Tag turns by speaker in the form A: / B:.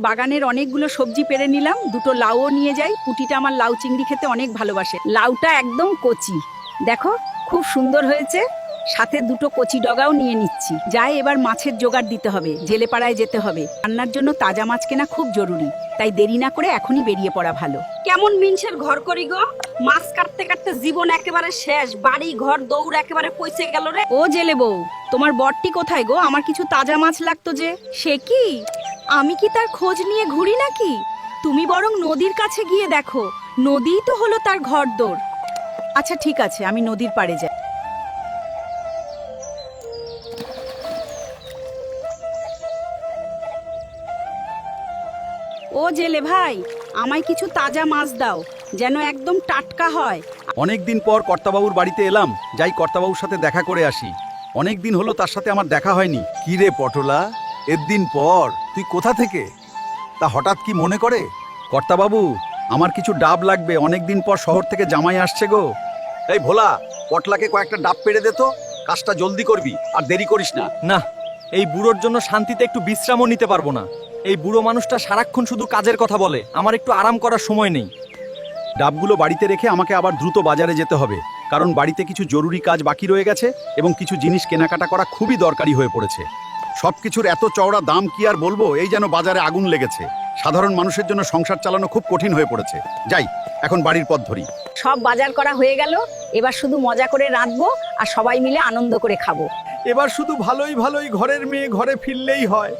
A: বাগানের অনেকগুলো সবজি পেরে নিলাম, দুটো লাউও নিয়ে যাই। পুটিটা আমার লাউ চিংড়ি খেতে অনেক ভালোবাসে। লাউটা একদম কচি, দেখো খুব সুন্দর হয়েছে। সাথে দুটো কচি ডগাও নিয়ে নিচ্ছি। যাই এবার মাছের জোগাড় দিতে হবে, জেলেপাড়ায় যেতে হবে। রান্নার জন্য তাজা মাছ কেনা খুব জরুরি, তাই দেরি না করে এখনই বেরিয়ে পড়া ভালো। কেমন মিনসের ঘর করি গো, মাছ কাটতে কাটতে জীবন একেবারে শেষ। বাড়ি ঘর দৌড় একেবারে পয়সে গেল রে। ও জেলে বউ, তোমার বরটি কোথায় গো? আমার কিছু তাজা মাছ লাগতো যে। সে কি, আমি কি তার খোঁজ নিয়ে ঘুরি নাকি? তুমি বরং নদীর কাছে গিয়ে দেখো, নদীই তো হলো তার ঘরদোর। আচ্ছা ঠিক আছে, আমি নদীর পাড়ে যাই। ও জেলে ভাই, আমায় কিছু তাজা মাছ দাও, যেন একদম টাটকা হয়।
B: অনেকদিন পর কর্তাবাবুর বাড়িতে এলাম, যাই কর্তাবাবুর সাথে দেখা করে আসি। অনেক দিন হলো তার সাথে আমার দেখা হয়নি।
C: কি রে পটলা, এর দিন পর তুই কোথা থেকে? তা হঠাৎ কি মনে করে?
B: কর্তাবাবু, আমার কিছু ডাব লাগবে, অনেকদিন পর শহর থেকে জামাই আসছে গো।
C: এই ভোলা, পটলাকে কয়েকটা ডাব পেড়ে দে তো। কাজটা জলদি করবি, আর দেরি করিস না।
D: না, এই বুড়োর জন্য শান্তিতে একটু বিশ্রামও নিতে পারবো না। এই বুড়ো মানুষটা সারাক্ষণ শুধু কাজের কথা বলে, আমার একটু আরাম করার সময় নেই।
B: ডাবগুলো বাড়িতে রেখে আমাকে আবার দ্রুত বাজারে যেতে হবে, কারণ বাড়িতে কিছু জরুরি কাজ বাকি রয়ে গেছে এবং কিছু জিনিস কেনাকাটা করা খুবই দরকারি হয়ে পড়েছে। সবকিছুর এত চওড়া দাম কি আর বলবো, এই যেন বাজারে আগুন লেগেছে। সাধারণ মানুষের জন্য সংসার চালানো খুব কঠিন হয়ে পড়েছে। যাই, এখন বাড়ির পথ ধরি।
A: সব বাজার করা হয়ে গেল, এবার শুধু মজা করে রাঁধবো আর সবাই মিলে আনন্দ করে খাবো।
B: এবার শুধু ভালোই ভালোই ঘরের মেয়ে ঘরে ফিরলেই হয়।